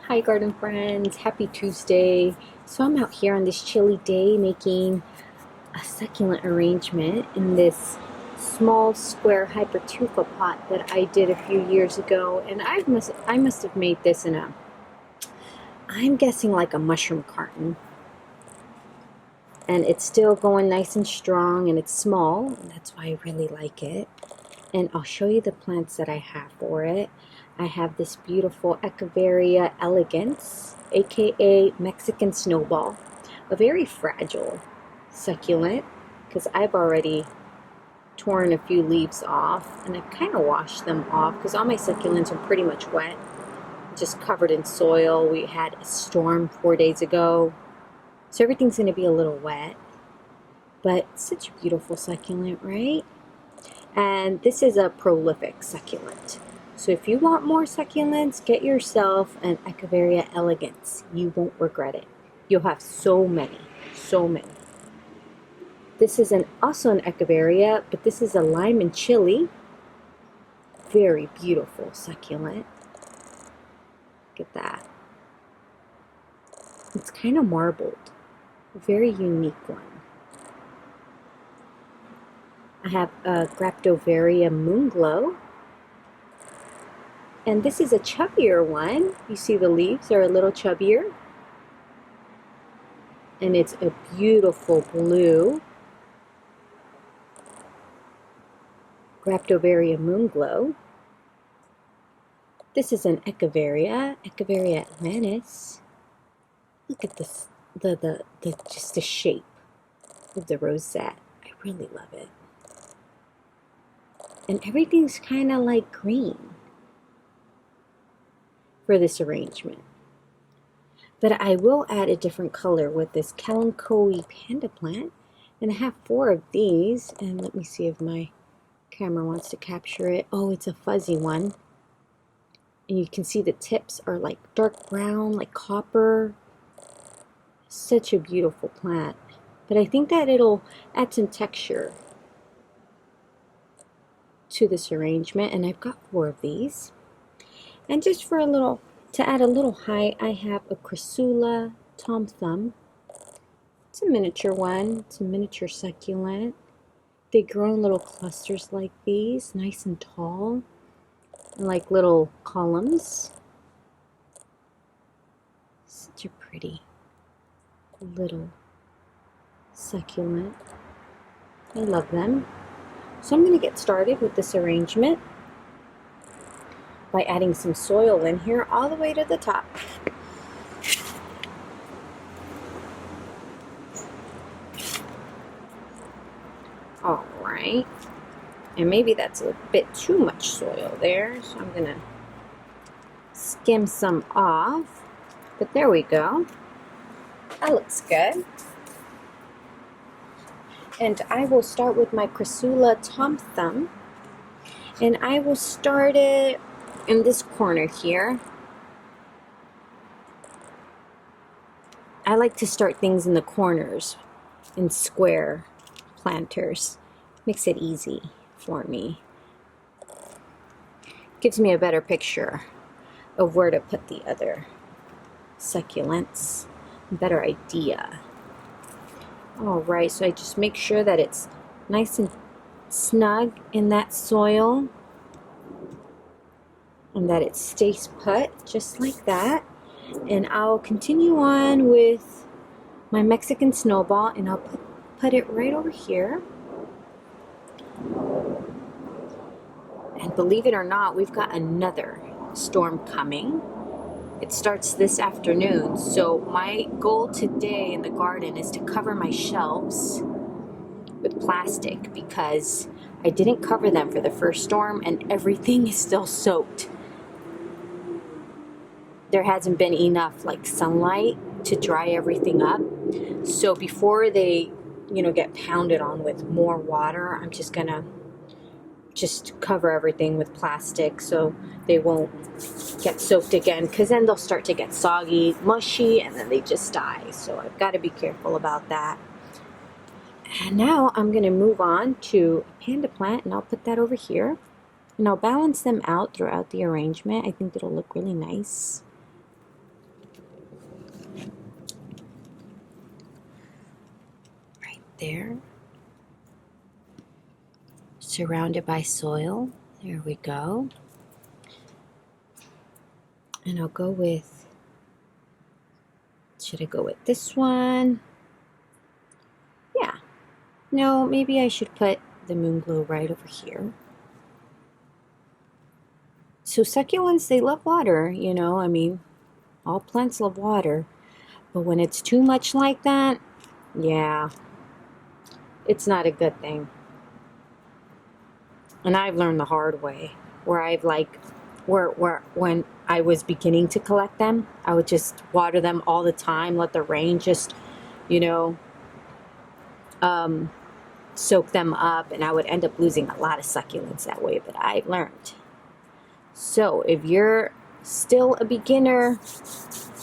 Hi garden friends, happy Tuesday. So I'm out here on this chilly day making a succulent arrangement in this small square Hypertufa pot that I did a few years ago, and I must have made this in I'm guessing like a mushroom carton. And it's still going nice and strong, and it's small, and that's why I really like it. And I'll show you the plants that I have for it. I have this beautiful Echeveria elegance, aka Mexican snowball, a very fragile succulent because I've already torn a few leaves off, and I've kind of washed them off because all my succulents are pretty much wet, just covered in soil. We had a storm 4 days ago, so everything's going to be a little wet, but such a beautiful succulent, right? And this is a prolific succulent. So if you want more succulents, get yourself an Echeveria elegance. You won't regret it. You'll have so many, so many. This is also an Echeveria, but this is a lime and chili. Very beautiful succulent. Look at that. It's kind of marbled. A very unique one. I have a Graptoveria Moonglow. And this is a chubbier one. You see the leaves are a little chubbier. And it's a beautiful blue. Graptoveria Moonglow. This is an Echeveria Atlantis. Look at this, just the shape of the rosette. I really love it. And everything's kind of like green for this arrangement. But I will add a different color with this Kalanchoe panda plant. And I have 4 of these. And let me see if my camera wants to capture it. Oh, it's a fuzzy one. And you can see the tips are like dark brown, like copper. Such a beautiful plant. But I think that it'll add some texture to this arrangement, and I've got 4 of these. And just for to add a little height, I have a Crassula Tom Thumb. It's a miniature one. It's a miniature succulent. They grow in little clusters like these, nice and tall, and like little columns. Such a pretty little succulent. I love them. So I'm going to get started with this arrangement by adding some soil in here all the way to the top. All right. And maybe that's a bit too much soil there, so I'm going to skim some off. But there we go. That looks good. And I will start with my Crassula Tom Thumb. And I will start it in this corner here. I like to start things in the corners, in square planters. Makes it easy for me. Gives me a better picture of where to put the other succulents. A better idea. Alright, so I just make sure that it's nice and snug in that soil and that it stays put just like that. And I'll continue on with my Mexican snowball, and I'll put it right over here. And believe it or not, we've got another storm coming. It starts this afternoon, so my goal today in the garden is to cover my shelves with plastic because I didn't cover them for the first storm and everything is still soaked. There hasn't been enough sunlight to dry everything up. So before they, get pounded on with more water, I'm just gonna cover everything with plastic so they won't get soaked again, because then they'll start to get soggy, mushy, and then they just die. So I've got to be careful about that. And now I'm going to move on to a panda plant, and I'll put that over here. And I'll balance them out throughout the arrangement. I think it'll look really nice. there. Surrounded by soil. There we go. And I'll go with, should I go with this one? Yeah. No, maybe I should put the moon glow right over here. So succulents, they love water, you know, I mean, all plants love water. But when it's too much like that, yeah, it's not a good thing. And I've learned the hard way, where I've like, where when I was beginning to collect them, I would just water them all the time, let the rain just, you know, soak them up, and I would end up losing a lot of succulents that way, but I've learned. So if you're still a beginner,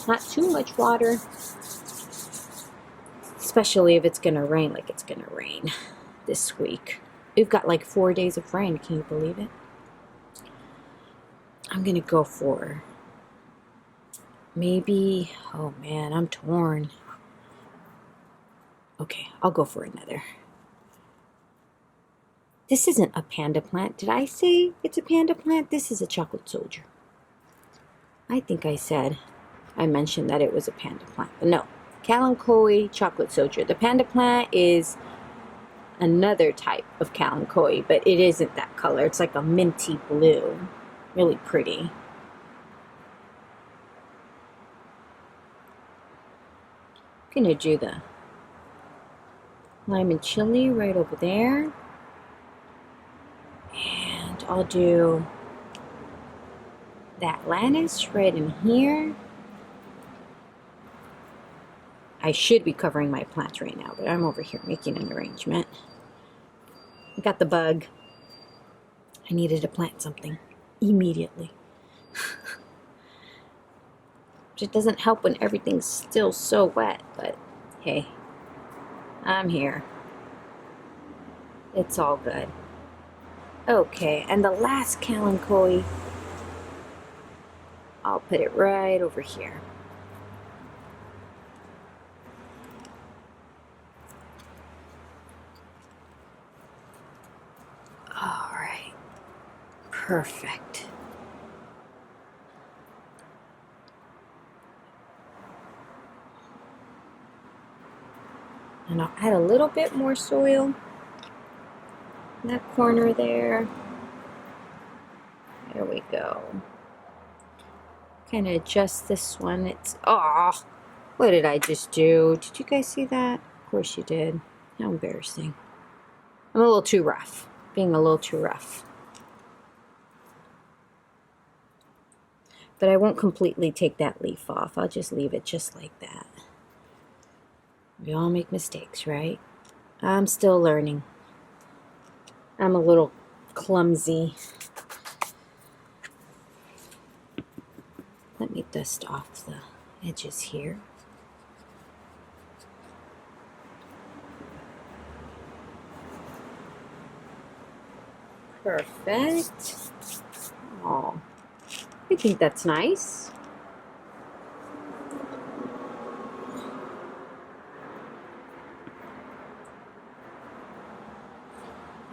not too much water, especially if it's gonna rain like it's gonna rain this week. We've got like 4 days of rain, can you believe it? I'm gonna go for maybe, oh man, I'm torn. Okay, I'll go for another. This isn't a panda plant. Did I say it's a panda plant? This is a chocolate soldier. I think I mentioned that it was a panda plant, but no. Kalanchoe chocolate soldier. The panda plant is another type of Kalanchoe, but it isn't that color. It's like a minty blue. Really pretty. I'm gonna do the lime and chili right over there. And I'll do that lettuce right in here. I should be covering my plants right now, but I'm over here making an arrangement. I got the bug. I needed to plant something immediately. It doesn't help when everything's still so wet, but hey, I'm here. It's all good. Okay, and the last Kalanchoe, I'll put it right over here. All right, perfect. And I'll add a little bit more soil in that corner there. There we go. Kind of adjust this one. It's, oh, what did I just do? Did you guys see that? Of course you did. How embarrassing. I'm a little too rough. Being a little too rough. But I won't completely take that leaf off. I'll just leave it just like that. We all make mistakes, right? I'm still learning. I'm a little clumsy. Let me dust off the edges here. Perfect. Oh, I think that's nice.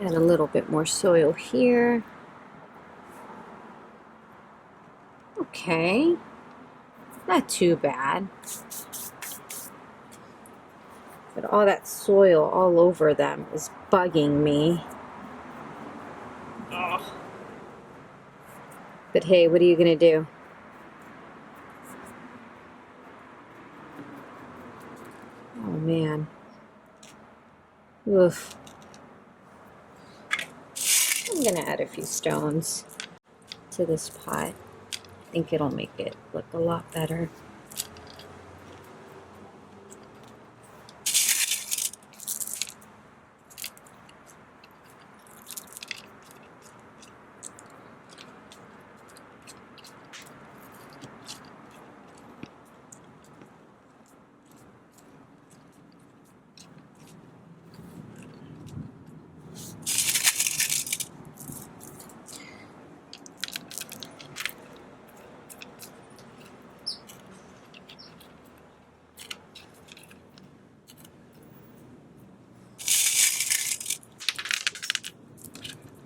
Add a little bit more soil here. Okay, not too bad. But all that soil all over them is bugging me. Ugh. But hey, what are you gonna do? Oh man. Oof. I'm gonna add a few stones to this pot. I think it'll make it look a lot better.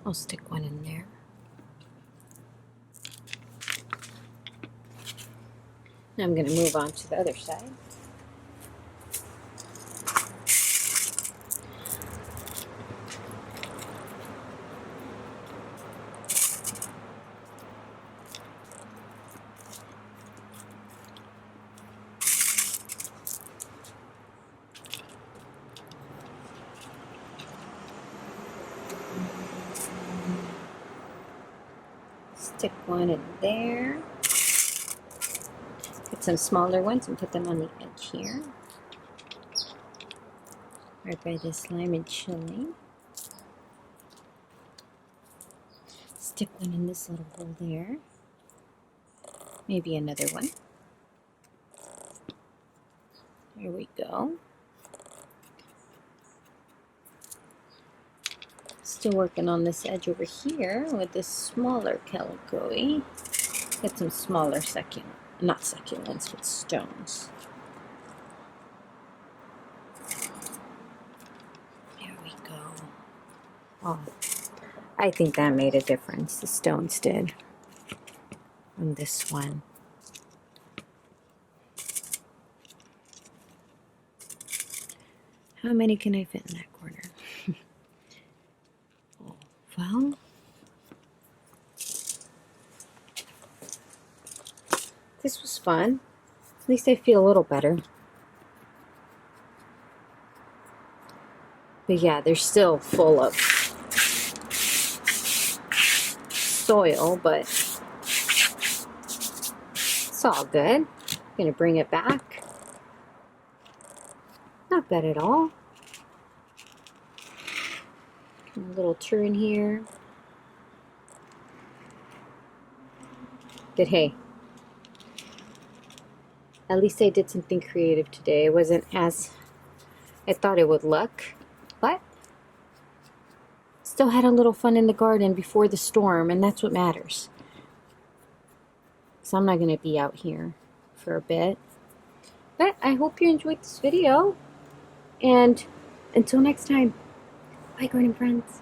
I'll stick one in there. Now I'm going to move on to the other side. Stick one in there. Get some smaller ones and put them on the edge here. Right by this lime and chili. Stick one in this little hole there. Maybe another one. There we go. Still working on this edge over here with this smaller Kalanchoe. Get some smaller not succulents, but stones. There we go. Oh, I think that made a difference. The stones did on this one. How many can I fit in that corner? Oh, well, this was fun. At least I feel a little better. But yeah, they're still full of soil, but it's all good. I'm gonna bring it back. Not bad at all. A little turn here. But hey, at least I did something creative today. It wasn't as I thought it would look, but still had a little fun in the garden before the storm, and that's what matters. So I'm not going to be out here for a bit. But I hope you enjoyed this video. And until next time, bye garden friends.